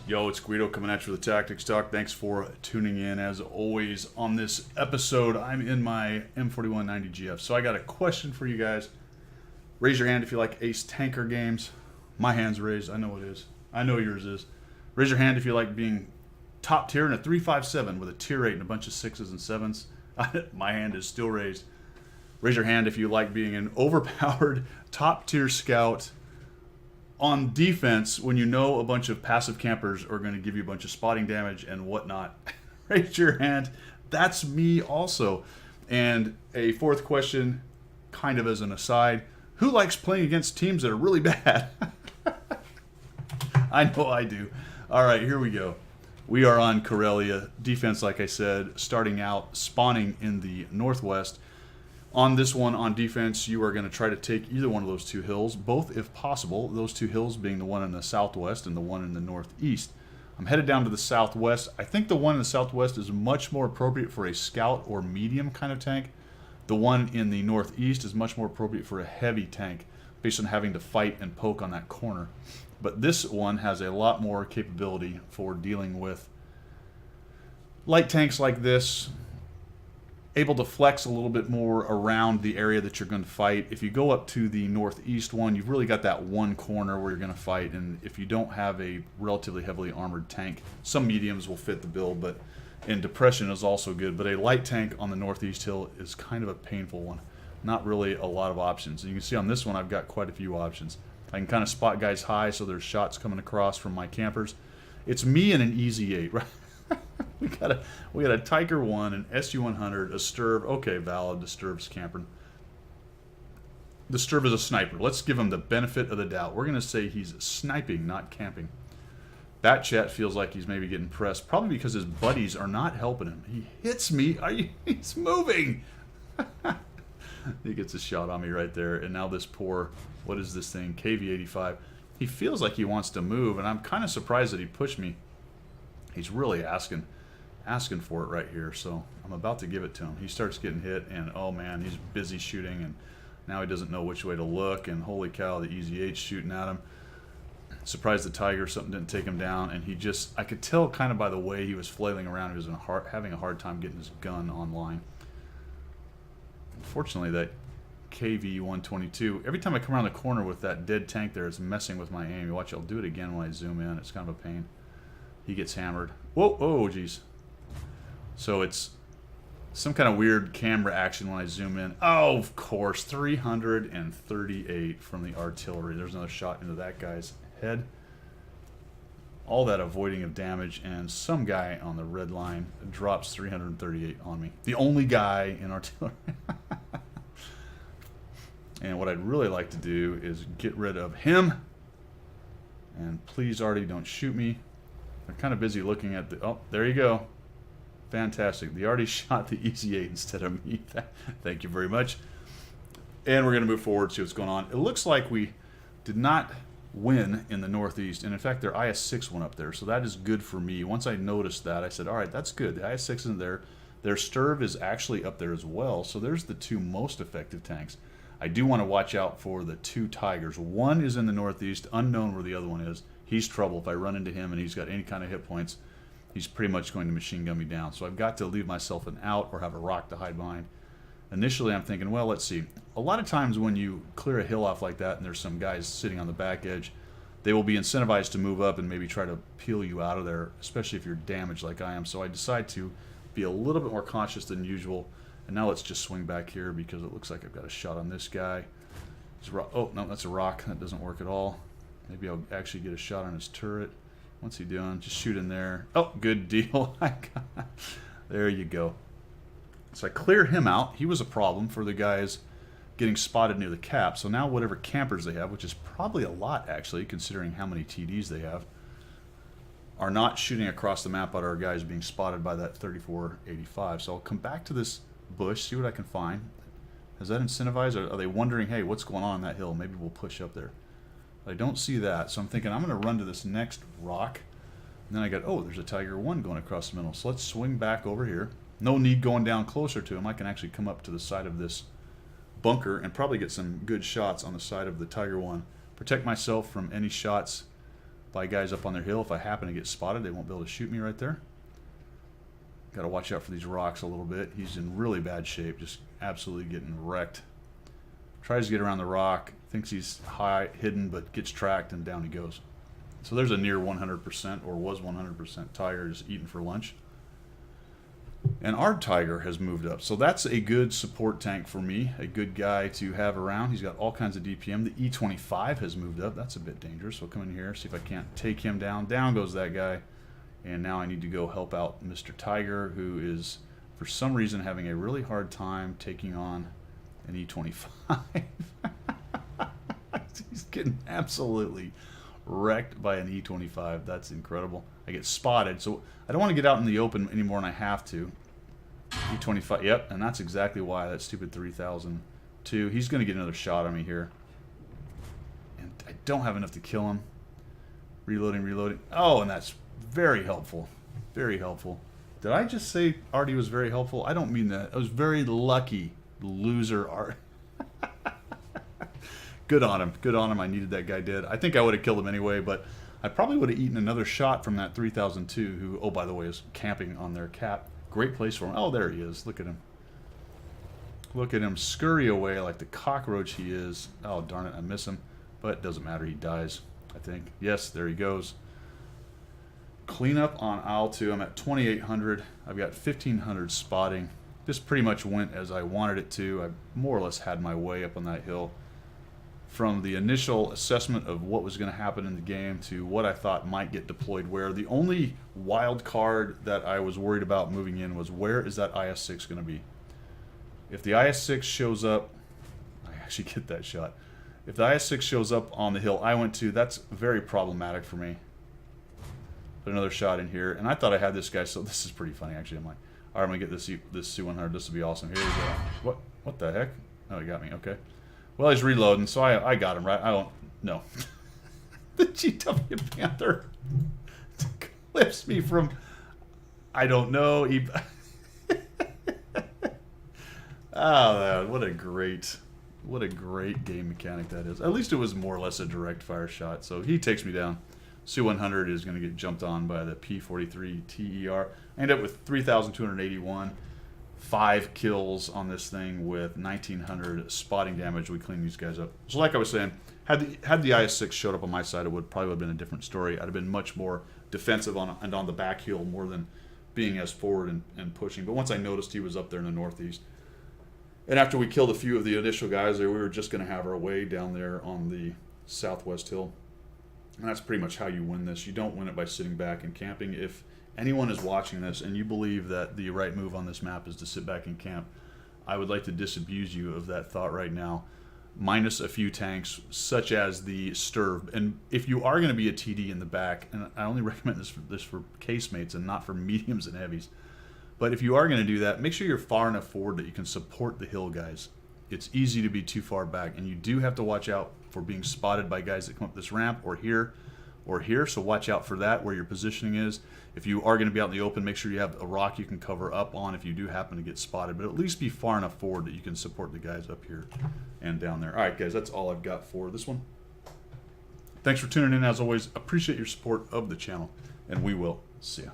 Yo, it's Guido coming at you with the Tactics Talk. Thanks for tuning in. As always, on this episode, I'm in my M41 90GF. So I got a question for you guys. Raise your hand if you like ace tanker games. My hand's raised. I know it is. I know yours is. Raise your hand if you like being top tier in a 357 with a tier 8 and a bunch of 6s and 7s. My hand is still raised. Raise your hand if you like being an overpowered top tier scout on defense when you know a bunch of passive campers are going to give you a bunch of spotting damage and whatnot. Raise your hand. That's me also. And a fourth question, kind of as an aside, who likes playing against teams that are really bad? I know I do. All right, here we go. We are on Karelia. Defense, like I said, starting out, spawning in the northwest. On this one, on defense, you are going to try to take either one of those two hills, both if possible, those two hills being the one in the southwest and the one in the northeast. I'm headed down to the southwest. I think the one in the southwest is much more appropriate for a scout or medium kind of tank. The one in the northeast is much more appropriate for a heavy tank based on having to fight and poke on that corner. But this one has a lot more capability for dealing with light tanks like this, able to flex a little bit more around the area that you're going to fight. If you go up to the northeast one, you've really got that one corner where you're going to fight, and if you don't have a relatively heavily armored tank, some mediums will fit the bill, but and depression is also good, but a light tank on the northeast hill is kind of a painful one. Not really a lot of options. And you can see on this one I've got quite a few options. I can kind of spot guys high, so there's shots coming across from my campers. It's me and an Easy 8, right? we got a Tiger 1, an SU-100, a Sturb. Okay, valid. The Sturb's camping. The Sturb is a sniper. Let's give him the benefit of the doubt. We're going to say he's sniping, not camping. That chat feels like he's maybe getting pressed, probably because his buddies are not helping him. He hits me. He's moving. He gets a shot on me right there. And now this poor, what is this thing? KV-85. He feels like he wants to move, and I'm kind of surprised that he pushed me. He's really asking for it right here, so I'm about to give it to him. He starts getting hit, and oh man, he's busy shooting, and now he doesn't know which way to look, and holy cow, the Easy 8's shooting at him. Surprised the Tiger, something didn't take him down, and I could tell kind of by the way he was flailing around, he was having a hard time getting his gun online. Unfortunately, that KV-122, every time I come around the corner with that dead tank there, it's messing with my aim. You watch, I'll do it again when I zoom in. It's kind of a pain. He gets hammered. Whoa, oh, geez. So it's some kind of weird camera action when I zoom in. Oh, of course, 338 from the artillery. There's another shot into that guy's head. All that avoiding of damage, and some guy on the red line drops 338 on me. The only guy in artillery. And what I'd really like to do is get rid of him. And please, Artie, don't shoot me. They're kind of busy looking at the... Oh, there you go. Fantastic. The Artie shot the Easy 8 instead of me. Thank you very much. And we're going to move forward, see what's going on. It looks like we did not win in the northeast. And in fact, their IS-6 went up there. So that is good for me. Once I noticed that, I said, all right, that's good. The IS-6 isn't there. Their Sturv is actually up there as well. So there's the two most effective tanks. I do want to watch out for the two Tigers. One is in the northeast, unknown where the other one is. He's trouble. If I run into him and he's got any kind of hit points, he's pretty much going to machine gun me down. So I've got to leave myself an out or have a rock to hide behind. Initially, I'm thinking, well, let's see. A lot of times when you clear a hill off like that and there's some guys sitting on the back edge, they will be incentivized to move up and maybe try to peel you out of there, especially if you're damaged like I am. So I decide to be a little bit more cautious than usual. And now let's just swing back here because it looks like I've got a shot on this guy. Oh, no, that's a rock. That doesn't work at all. Maybe I'll actually get a shot on his turret. What's he doing? Just shoot in there. Oh, good deal. There you go. So I clear him out. He was a problem for the guys getting spotted near the cap. So now whatever campers they have, which is probably a lot actually, considering how many TDs they have, are not shooting across the map at our guys being spotted by that 3485. So I'll come back to this bush, see what I can find. Has that incentivized? Are they wondering, hey, what's going on that hill? Maybe we'll push up there. I don't see that, so I'm thinking I'm going to run to this next rock. And then I got, oh, there's a Tiger 1 going across the middle. So let's swing back over here. No need going down closer to him. I can actually come up to the side of this bunker and probably get some good shots on the side of the Tiger 1. Protect myself from any shots by guys up on their hill. If I happen to get spotted, they won't be able to shoot me right there. Got to watch out for these rocks a little bit. He's in really bad shape, just absolutely getting wrecked. Tries to get around the rock, thinks he's high, hidden, but gets tracked, and down he goes. So there's a near 100%, or was 100% tiger just eating for lunch. And our tiger has moved up. So that's a good support tank for me, a good guy to have around. He's got all kinds of DPM. The E25 has moved up. That's a bit dangerous. So I'll come in here, see if I can't take him down. Down goes that guy. And now I need to go help out Mr. Tiger, who is, for some reason, having a really hard time taking on an E25. He's getting absolutely wrecked by an E25. That's incredible. I get spotted, so I don't want to get out in the open anymore than I have to. E25, yep, and that's exactly why, that stupid 3002. He's going to get another shot on me here. And I don't have enough to kill him. Reloading, reloading. Oh, and that's very helpful. Very helpful. Did I just say Artie was very helpful? I don't mean that. I was very lucky. Loser Artie. Good on him. Good on him. I needed that guy dead. I think I would have killed him anyway, but I probably would have eaten another shot from that 3002, who, oh, by the way, is camping on their cap. Great place for him. Oh, there he is. Look at him. Look at him scurry away like the cockroach he is. Oh, darn it. I miss him. But it doesn't matter. He dies, I think. Yes, there he goes. Cleanup on aisle 2. I'm at 2,800. I've got 1,500 spotting. This pretty much went as I wanted it to. I more or less had my way up on that hill. From the initial assessment of what was going to happen in the game to what I thought might get deployed where. The only wild card that I was worried about moving in was, where is that IS-6 going to be? If the IS-6 shows up, I actually get that shot. If the IS-6 shows up on the hill I went to, that's very problematic for me. Put another shot in here, and I thought I had this guy, so this is pretty funny actually. I'm like, all right, I'm gonna get this C-100. This will be awesome. Here we go. What the heck? Oh, he got me. Okay. Well, he's reloading, so I got him right. I don't know. The GW Panther clips me from, I don't know. He oh, what a great game mechanic that is. At least it was more or less a direct fire shot. So he takes me down. Su-100 is going to get jumped on by the P-43 TER. I end up with 3,281, 5 kills on this thing with 1,900 spotting damage. We clean these guys up. So like I was saying, had the IS-6 showed up on my side, it would probably have been a different story. I'd have been much more defensive and on the back heel more than being as forward and pushing. But once I noticed he was up there in the northeast, and after we killed a few of the initial guys there, we were just going to have our way down there on the southwest hill. And that's pretty much how you win this. You don't win it by sitting back and camping. If anyone is watching this and you believe that the right move on this map is to sit back and camp, I would like to disabuse you of that thought right now, minus a few tanks, such as the Sturv. And if you are going to be a TD in the back, and I only recommend this for casemates and not for mediums and heavies, but if you are going to do that, make sure you're far enough forward that you can support the hill guys. It's easy to be too far back, and you do have to watch out for being spotted by guys that come up this ramp or here, so watch out for that, where your positioning is. If you are going to be out in the open, make sure you have a rock you can cover up on if you do happen to get spotted, but at least be far enough forward that you can support the guys up here and down there. All right, guys, that's all I've got for this one. Thanks for tuning in. As always, appreciate your support of the channel, and we will see ya.